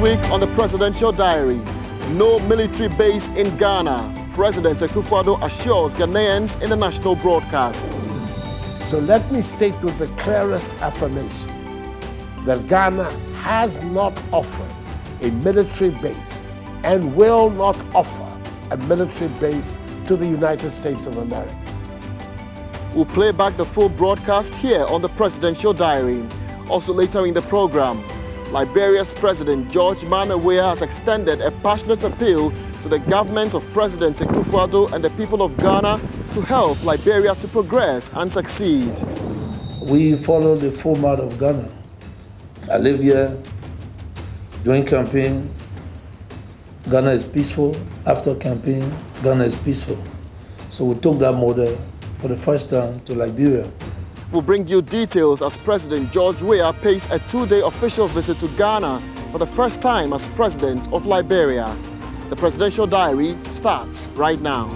week on the Presidential Diary, no military base in Ghana. President Akufo-Addo assures Ghanaians in the national broadcast. So let me state with the clearest affirmation that Ghana has not offered a military base and will not offer a military base to the United States of America. We'll play back the full broadcast here on the Presidential Diary. Also later in the program, Liberia's President George Manneh Weah has extended a passionate appeal to the government of President Akufo-Addo and the people of Ghana to help Liberia to progress and succeed. We follow the format of Ghana. I live here, during campaign, Ghana is peaceful. After campaign, Ghana is peaceful. So we took that model for the first time to Liberia. We'll bring you details as President George Weah pays a 2-day official visit to Ghana for the first time as President of Liberia. The Presidential Diary starts right now.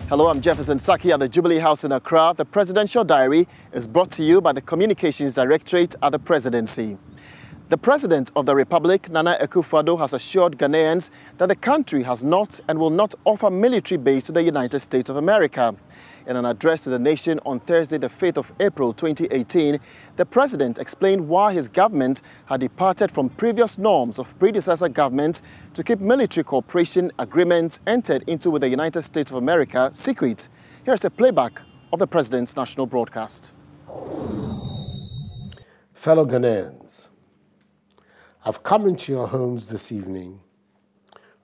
Hello, I'm Jefferson Saki at the Jubilee House in Accra. The Presidential Diary is brought to you by the Communications Directorate at the Presidency. The President of the Republic, Nana Akufo-Addo, has assured Ghanaians that the country has not and will not offer military base to the United States of America. In an address to the nation on Thursday, the 5th of April 2018, the President explained why his government had departed from previous norms of predecessor government to keep military cooperation agreements entered into with the United States of America secret. Here's a playback of the President's national broadcast. Fellow Ghanaians, I've come into your homes this evening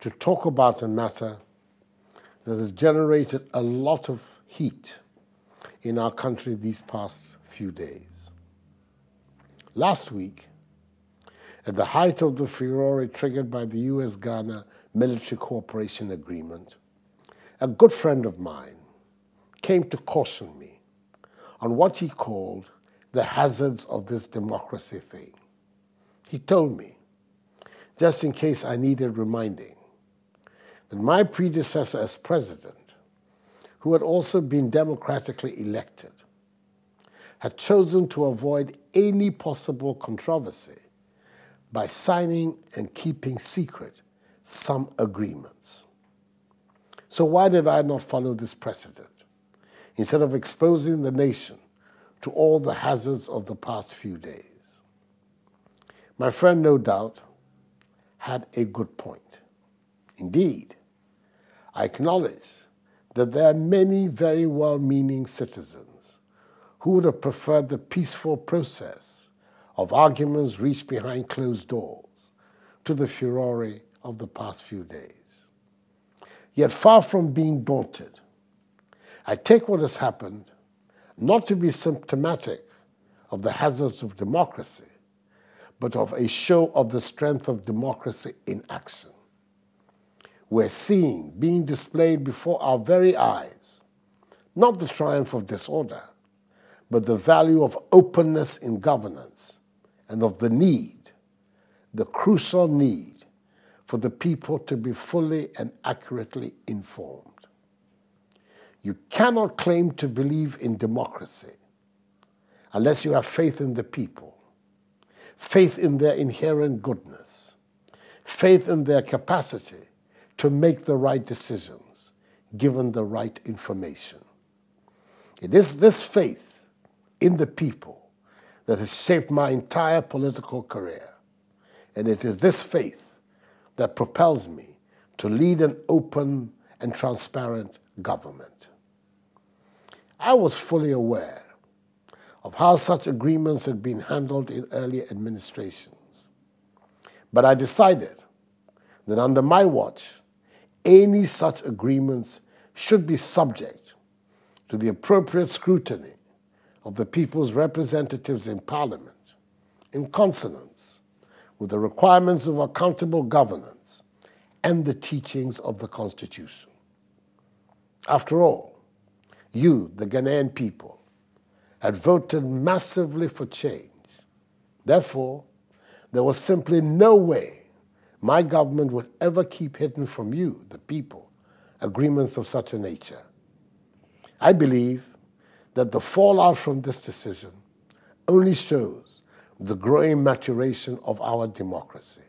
to talk about a matter that has generated a lot of heat in our country these past few days. Last week, at the height of the furore triggered by the US-Ghana military cooperation agreement, a good friend of mine came to caution me on what he called the hazards of this democracy thing. He told me, just in case I needed reminding, that my predecessor as president, who had also been democratically elected, had chosen to avoid any possible controversy by signing and keeping secret some agreements. So why did I not follow this precedent, instead of exposing the nation to all the hazards of the past few days? My friend, no doubt, had a good point. Indeed, I acknowledge that there are many very well-meaning citizens who would have preferred the peaceful process of arguments reached behind closed doors to the furore of the past few days. Yet far from being daunted, I take what has happened not to be symptomatic of the hazards of democracy, but of a show of the strength of democracy in action. We're seeing being displayed before our very eyes, not the triumph of disorder, but the value of openness in governance and of the need, the crucial need, for the people to be fully and accurately informed. You cannot claim to believe in democracy unless you have faith in the people, faith in their inherent goodness, faith in their capacity to make the right decisions, given the right information. It is this faith in the people that has shaped my entire political career, and it is this faith that propels me to lead an open and transparent government. I was fully aware of how such agreements had been handled in earlier administrations, but I decided that under my watch, any such agreements should be subject to the appropriate scrutiny of the people's representatives in Parliament in consonance with the requirements of accountable governance and the teachings of the Constitution. After all, you, the Ghanaian people, had voted massively for change. Therefore, there was simply no way my government would ever keep hidden from you, the people, agreements of such a nature. I believe that the fallout from this decision only shows the growing maturation of our democracy.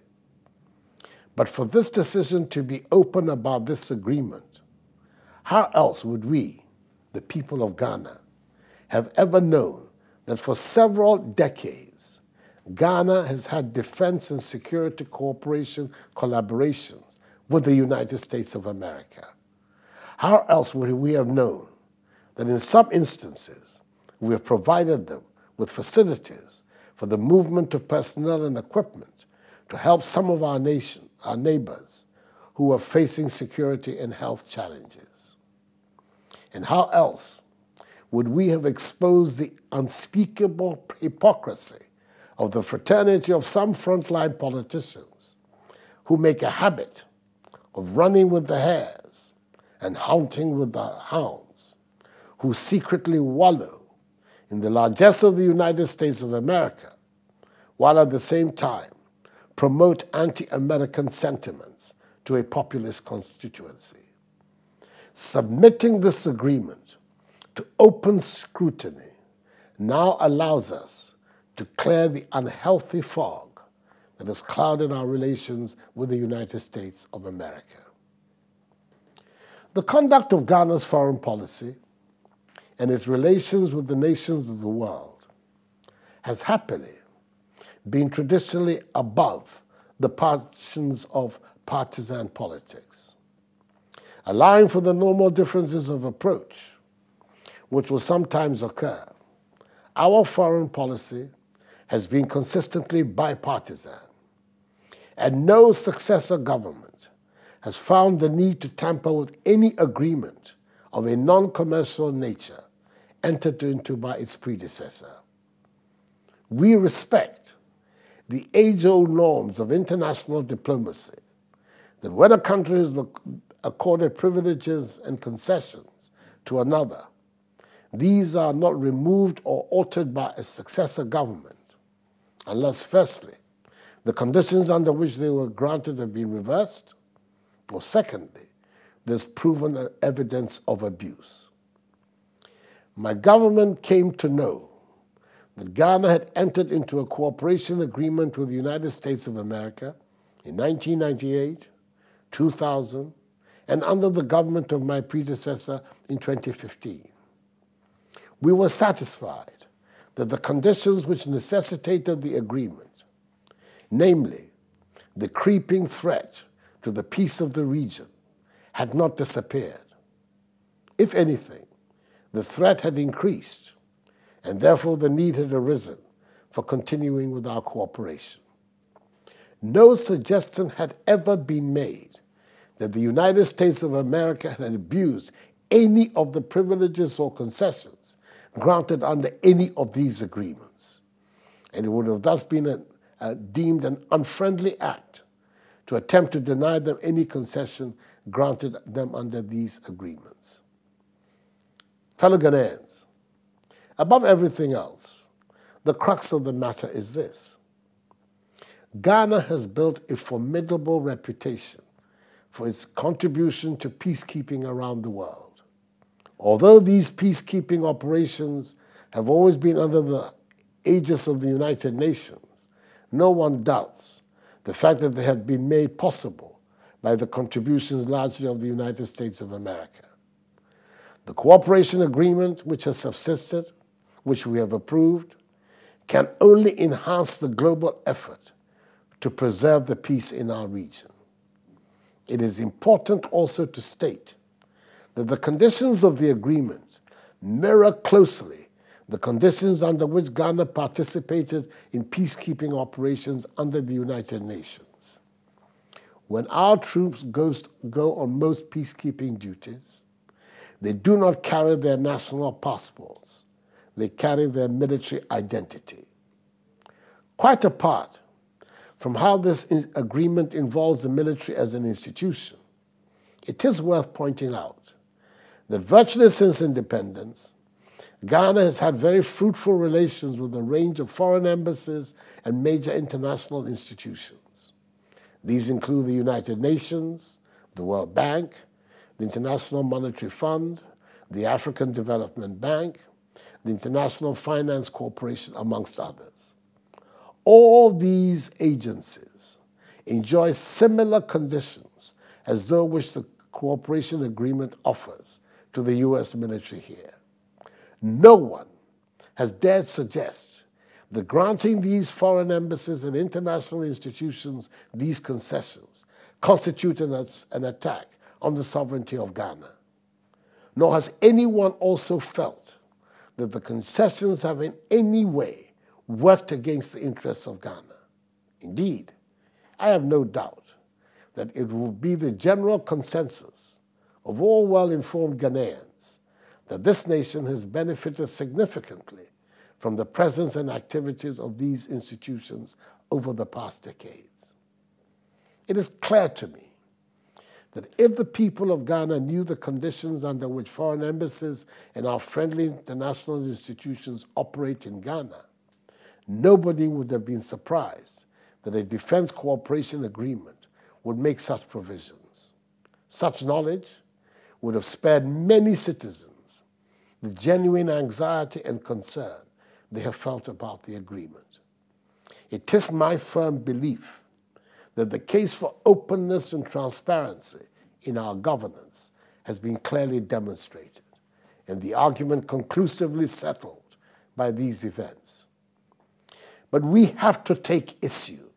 But for this decision to be open about this agreement, how else would we, the people of Ghana, have ever known that for several decades, Ghana has had defense and security cooperation collaborations with the United States of America? How else would we have known that in some instances we have provided them with facilities for the movement of personnel and equipment to help some of our neighbors who are facing security and health challenges? And how else would we have exposed the unspeakable hypocrisy of the fraternity of some frontline politicians who make a habit of running with the hares and hunting with the hounds, who secretly wallow in the largesse of the United States of America, while at the same time promote anti-American sentiments to a populist constituency? Submitting this agreement to open scrutiny now allows us to clear the unhealthy fog that has clouded our relations with the United States of America. The conduct of Ghana's foreign policy and its relations with the nations of the world has happily been traditionally above the passions of partisan politics. Allowing for the normal differences of approach, which will sometimes occur, our foreign policy has been consistently bipartisan, and no successor government has found the need to tamper with any agreement of a non-commercial nature entered into by its predecessor. We respect the age-old norms of international diplomacy that when a country is accorded privileges and concessions to another, these are not removed or altered by a successor government, unless firstly, the conditions under which they were granted have been reversed, or secondly, there's proven evidence of abuse. My government came to know that Ghana had entered into a cooperation agreement with the United States of America in 1998, 2000, and under the government of my predecessor in 2015. We were satisfied that the conditions which necessitated the agreement, namely the creeping threat to the peace of the region, had not disappeared. If anything, the threat had increased, and therefore the need had arisen for continuing with our cooperation. No suggestion had ever been made that the United States of America had abused any of the privileges or concessions granted under any of these agreements, and it would have thus been deemed an unfriendly act to attempt to deny them any concession granted them under these agreements. Fellow Ghanaians, above everything else, the crux of the matter is this: Ghana has built a formidable reputation for its contribution to peacekeeping around the world. Although these peacekeeping operations have always been under the aegis of the United Nations, no one doubts the fact that they have been made possible by the contributions largely of the United States of America. The cooperation agreement which has subsisted, which we have approved, can only enhance the global effort to preserve the peace in our region. It is important also to state that the conditions of the agreement mirror closely the conditions under which Ghana participated in peacekeeping operations under the United Nations. When our troops go on most peacekeeping duties, they do not carry their national passports. They carry their military identity. Quite apart from how this agreement involves the military as an institution, it is worth pointing out that virtually since independence, Ghana has had very fruitful relations with a range of foreign embassies and major international institutions. These include the United Nations, the World Bank, the International Monetary Fund, the African Development Bank, the International Finance Corporation, amongst others. All these agencies enjoy similar conditions as those which the cooperation agreement offers to the U.S. military here. No one has dared suggest that granting these foreign embassies and international institutions these concessions constitute an attack on the sovereignty of Ghana. Nor has anyone also felt that the concessions have in any way worked against the interests of Ghana. Indeed, I have no doubt that it will be the general consensus of all well-informed Ghanaians that this nation has benefited significantly from the presence and activities of these institutions over the past decades. It is clear to me that if the people of Ghana knew the conditions under which foreign embassies and our friendly international institutions operate in Ghana, nobody would have been surprised that a defense cooperation agreement would make such provisions. Such knowledge would have spared many citizens the genuine anxiety and concern they have felt about the agreement. It is my firm belief that the case for openness and transparency in our governance has been clearly demonstrated, and the argument conclusively settled by these events. But we have to take issue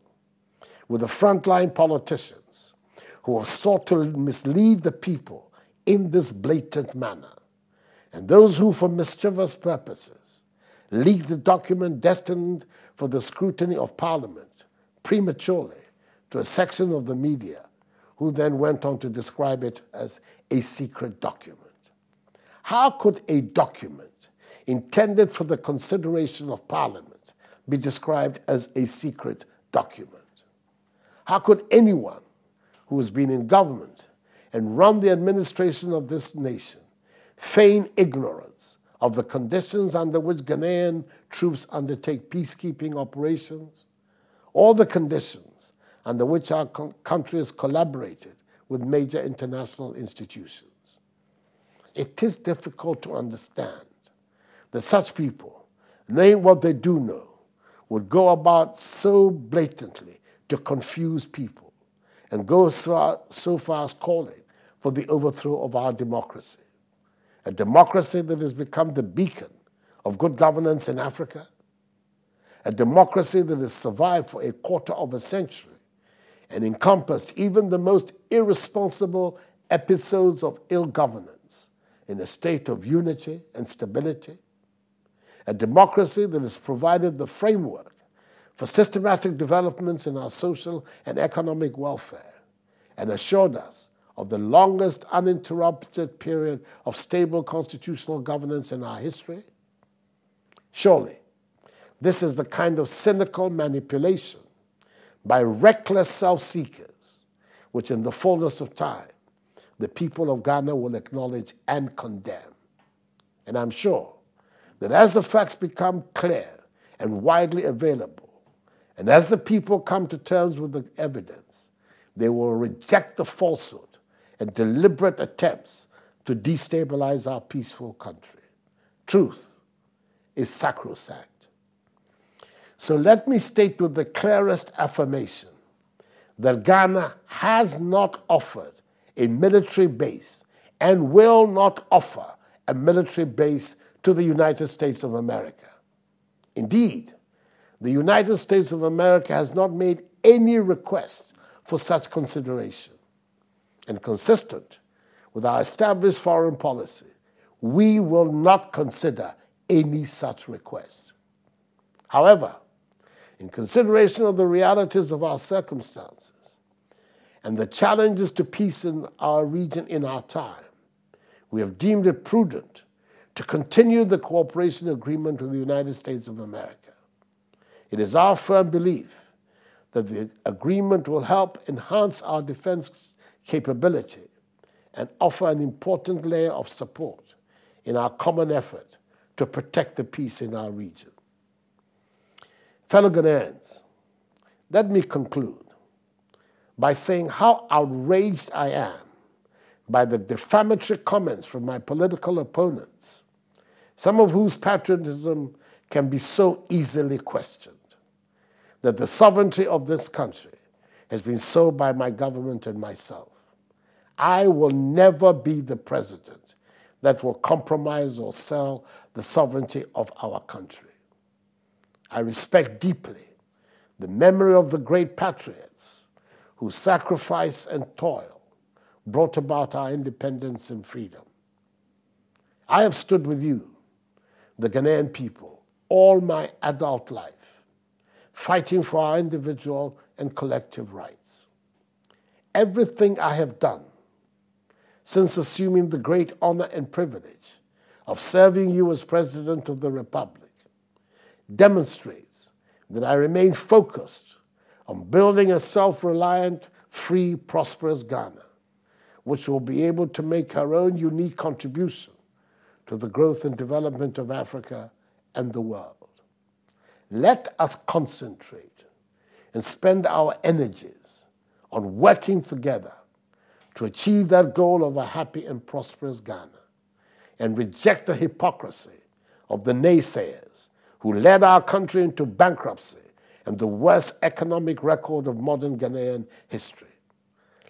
with the frontline politicians who have sought to mislead the people in this blatant manner, and those who, for mischievous purposes, leaked the document destined for the scrutiny of Parliament prematurely to a section of the media, who then went on to describe it as a secret document. How could a document intended for the consideration of Parliament be described as a secret document? How could anyone who has been in government and run the administration of this nation feign ignorance of the conditions under which Ghanaian troops undertake peacekeeping operations, or the conditions under which our country has collaborated with major international institutions? It is difficult to understand that such people, knowing what they do know, would go about so blatantly to confuse people and go so far as calling for the overthrow of our democracy. A democracy that has become the beacon of good governance in Africa, a democracy that has survived for a quarter of a century and encompassed even the most irresponsible episodes of ill governance in a state of unity and stability, a democracy that has provided the framework for systematic developments in our social and economic welfare and assured us of the longest uninterrupted period of stable constitutional governance in our history? Surely, this is the kind of cynical manipulation by reckless self-seekers which in the fullness of time the people of Ghana will acknowledge and condemn. And I'm sure that as the facts become clear and widely available, and as the people come to terms with the evidence, they will reject the falsehood and deliberate attempts to destabilize our peaceful country. Truth is sacrosanct. So let me state with the clearest affirmation that Ghana has not offered a military base and will not offer a military base to the United States of America. Indeed, the United States of America has not made any request for such consideration. And consistent with our established foreign policy, we will not consider any such request. However, in consideration of the realities of our circumstances and the challenges to peace in our region in our time, we have deemed it prudent to continue the cooperation agreement with the United States of America. It is our firm belief that the agreement will help enhance our defense capability and offer an important layer of support in our common effort to protect the peace in our region. Fellow Ghanaians, let me conclude by saying how outraged I am by the defamatory comments from my political opponents, some of whose patriotism can be so easily questioned, that the sovereignty of this country has been sold by my government and myself. I will never be the president that will compromise or sell the sovereignty of our country. I respect deeply the memory of the great patriots whose sacrifice and toil brought about our independence and freedom. I have stood with you, the Ghanaian people, all my adult life, fighting for our individual and collective rights. Everything I have done since assuming the great honor and privilege of serving you as President of the Republic demonstrates that I remain focused on building a self-reliant, free, prosperous Ghana, which will be able to make her own unique contribution to the growth and development of Africa and the world. Let us concentrate and spend our energies on working together to achieve that goal of a happy and prosperous Ghana, and reject the hypocrisy of the naysayers who led our country into bankruptcy and the worst economic record of modern Ghanaian history.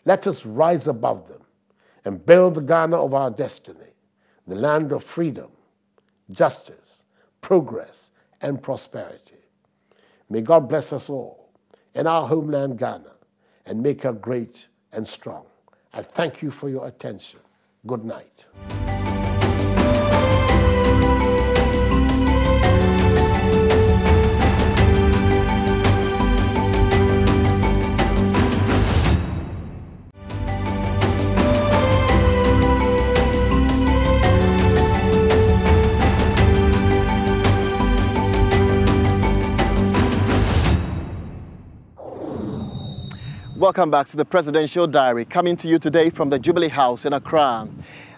Let us rise above them and build the Ghana of our destiny, the land of freedom, justice, progress, and prosperity. May God bless us all in our homeland Ghana and make her great and strong. I thank you for your attention. Good night. Welcome back to the Presidential Diary, coming to you today from the Jubilee House in Accra.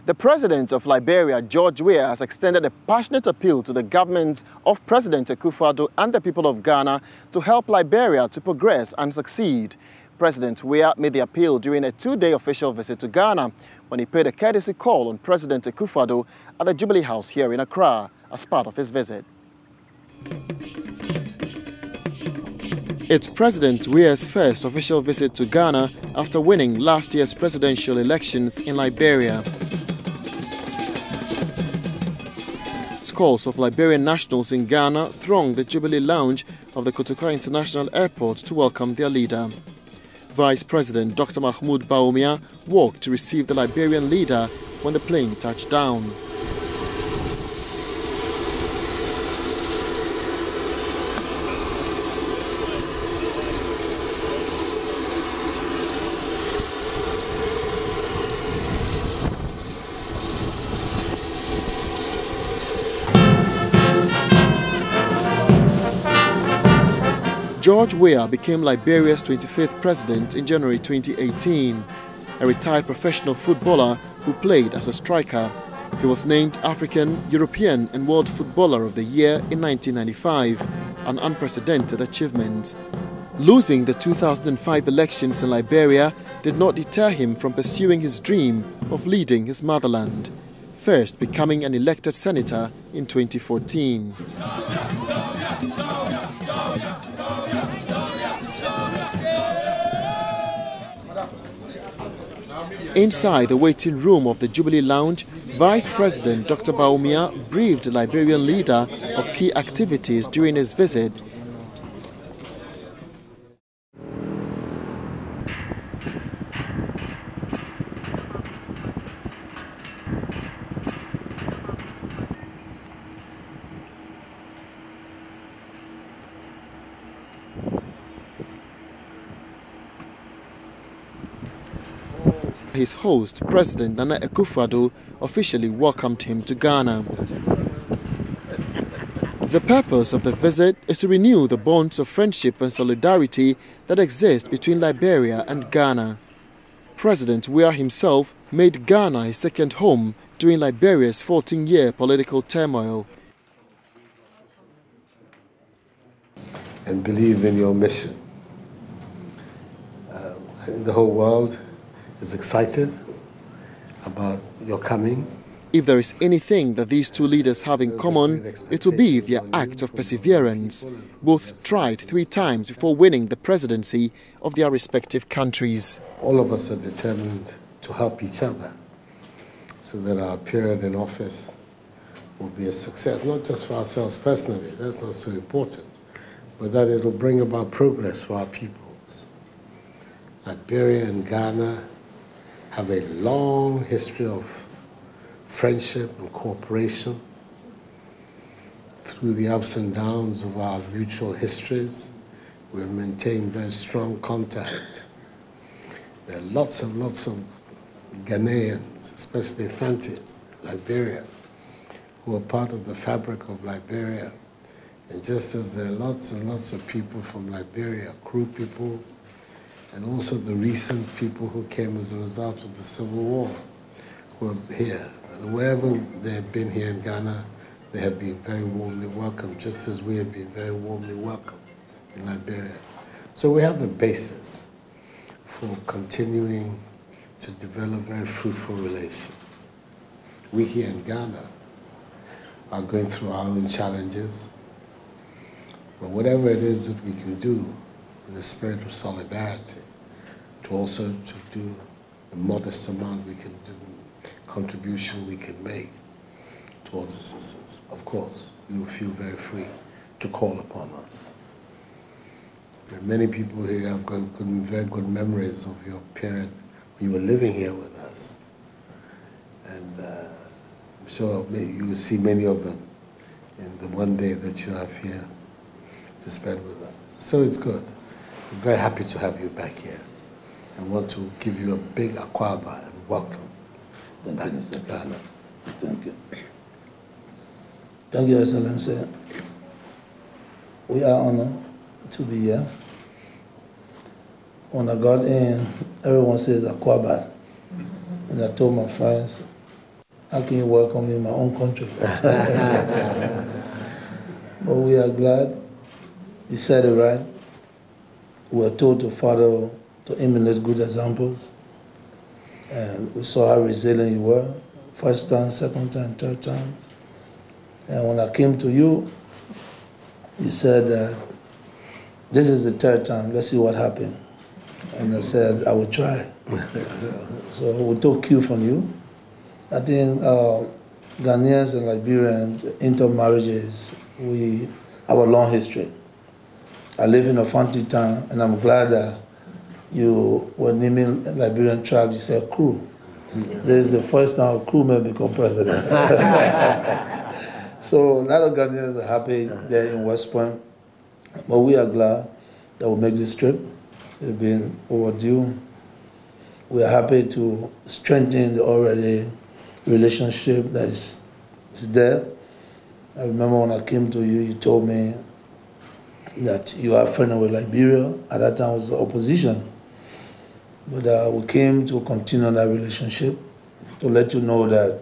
The President of Liberia, George Weah, has extended a passionate appeal to the government of President Akufo-Addo and the people of Ghana to help Liberia to progress and succeed. President Weah made the appeal during a two-day official visit to Ghana when he paid a courtesy call on President Akufo-Addo at the Jubilee House here in Accra as part of his visit. It's President Weah's first official visit to Ghana after winning last year's presidential elections in Liberia. Scores of Liberian nationals in Ghana thronged the Jubilee Lounge of the Kotoka International Airport to welcome their leader. Vice President Dr. Mahmoud Bawumia walked to receive the Liberian leader when the plane touched down. George Weah became Liberia's 25th president in January 2018, a retired professional footballer who played as a striker. He was named African, European and World Footballer of the Year in 1995, an unprecedented achievement. Losing the 2005 elections in Liberia did not deter him from pursuing his dream of leading his motherland, first becoming an elected senator in 2014. Inside the waiting room of the Jubilee Lounge, Vice President Dr. Bawumia briefed the Liberian leader of key activities during his visit. His host, President Nana Akufo-Addo, officially welcomed him to Ghana. The purpose of the visit is to renew the bonds of friendship and solidarity that exist between Liberia and Ghana. President Weah himself made Ghana his second home during Liberia's 14-year political turmoil. And believe in your mission. I think the whole world is excited about your coming. If there is anything that these two leaders have in common, it will be their act of perseverance. Both tried 3 times before winning the presidency of their respective countries. All of us are determined to help each other so that our period in office will be a success, not just for ourselves personally, that's not so important, but that it will bring about progress for our peoples. Liberia and Ghana have a long history of friendship and cooperation. Through the ups and downs of our mutual histories, we've maintained very strong contact. There are lots of Ghanaians, especially Fantis, Liberia, who are part of the fabric of Liberia. And just as there are lots and lots of people from Liberia, Kru people, and also the recent people who came as a result of the Civil War, who are here. And wherever they have been here in Ghana, they have been very warmly welcomed, just as we have been very warmly welcomed in Liberia. So we have the basis for continuing to develop very fruitful relations. We here in Ghana are going through our own challenges, but whatever it is that we can do in the spirit of solidarity, to also to do the modest amount we can do, contribution we can make towards assistance. Of course, you will feel very free to call upon us. There are many people here who have got very good memories of your period when you were living here with us. And I'm sure you will see many of them in the one day that you have here to spend with us. So it's good. I'm very happy to have you back here. I want to give you a big akwaba and welcome. Thank you, Ghana. Thank you. Thank you, Excellency. We are honored to be here. When I got in, everyone says Akwabat. And I told my friends, how can you welcome me in my own country? But we are glad. You said it right. We are told to follow, to emulate good examples. And we saw how resilient you were, first time, second time, third time. And when I came to you, you said, this is the third time, let's see what happened. And I said, I will try. So we took cue from you. I think Ghanaians and Liberians, intermarriages, we have a long history. I live in a Fanti town, and I'm glad that you were naming Liberian tribes, you said Kru. This is the first time a Kru may become president. So a lot of Ghanaians are happy there in West Point, but we are glad that we make this trip. It's been overdue. We are happy to strengthen the already relationship that is there. I remember when I came to you, you told me that you are friendly with Liberia. At that time it was the opposition. But we came to continue that relationship, to let you know that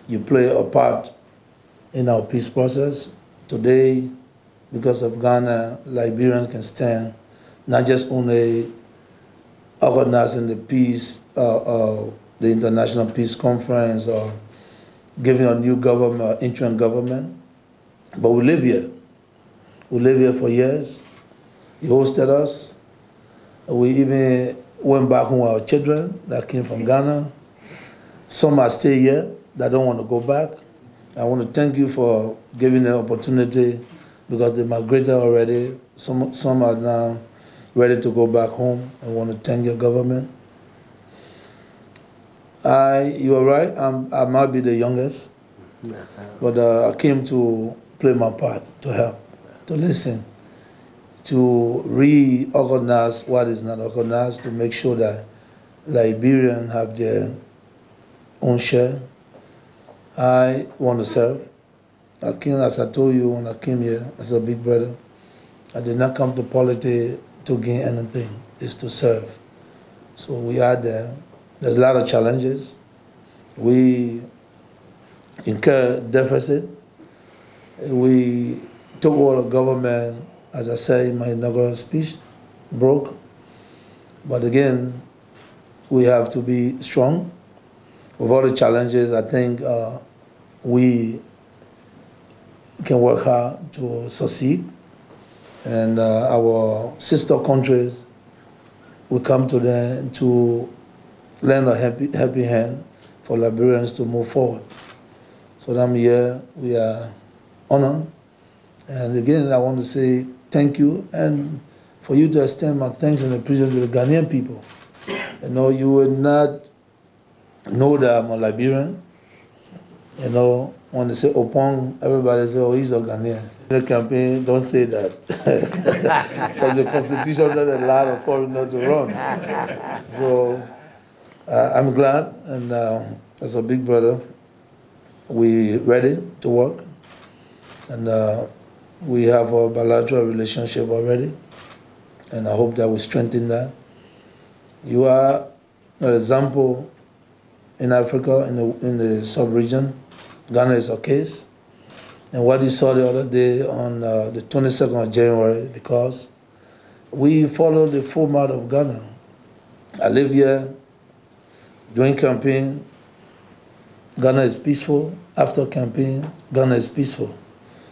you play a part in our peace process. Today, because of Ghana, Liberians can stand not just only organizing the peace, the International Peace Conference, or giving a new government, interim government, but we live here. We live here for years. You hosted us. We even went back home with our children that came from Ghana. Some are still here that don't want to go back. I want to thank you for giving the opportunity because they migrated already. Some are now ready to go back home. I want to thank your government. You are right, I might be the youngest, but I came to play my part, to help, to listen, to reorganize what is not organized, to make sure that Liberians have their own share. I want to serve. Akim, as I told you when I came here as a big brother, I did not come to politics to gain anything. It's to serve. So we are there. There's a lot of challenges. We incur deficit. We took over the government, as I said in my inaugural speech, broke. But again, we have to be strong. With all the challenges, I think we can work hard to succeed. And our sister countries, we come to them to lend a happy hand for Liberians to move forward. So I'm here, we are honored. And again, I want to say thank you, and for you to extend my thanks and appreciation to the Ghanaian people. You know, you would not know that I'm a Liberian. You know, when they say Opong, everybody say, oh, he's a Ghanaian. The campaign, don't say that. Because the Constitution doesn't allow a foreigner to run. So I'm glad, and as a big brother, we're ready to work. And we have a bilateral relationship already. And I hope that we strengthen that. You are an example in Africa, in the sub-region. Ghana is a case. And what you saw the other day on the 22nd of January, because we follow the format of Ghana. I live here, during campaign, Ghana is peaceful. After campaign, Ghana is peaceful.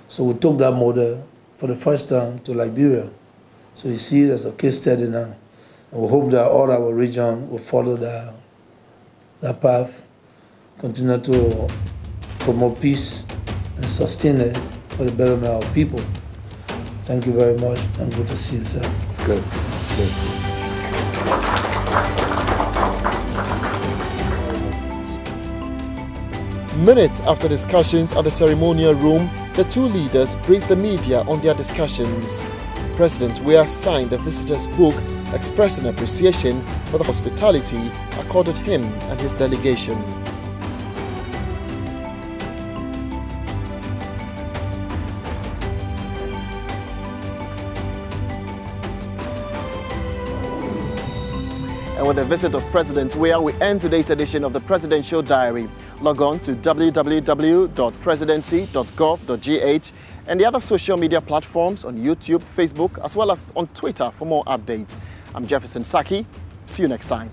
So we took that model for the first time to Liberia. So you see it as a case study now. And we hope that all our region will follow that path, continue to promote peace and sustain it for the betterment of people. Thank you very much, and good to see you, sir. It's good. It's good. Minutes after discussions at the ceremonial room, the two leaders briefed the media on their discussions. President Weah signed the visitor's book expressing appreciation for the hospitality accorded him and his delegation. And with the visit of President Weah, we end today's edition of the Presidential Diary. Log on to www.presidency.gov.gh and the other social media platforms on YouTube, Facebook, as well as on Twitter for more updates. I'm Jefferson Saki. See you next time.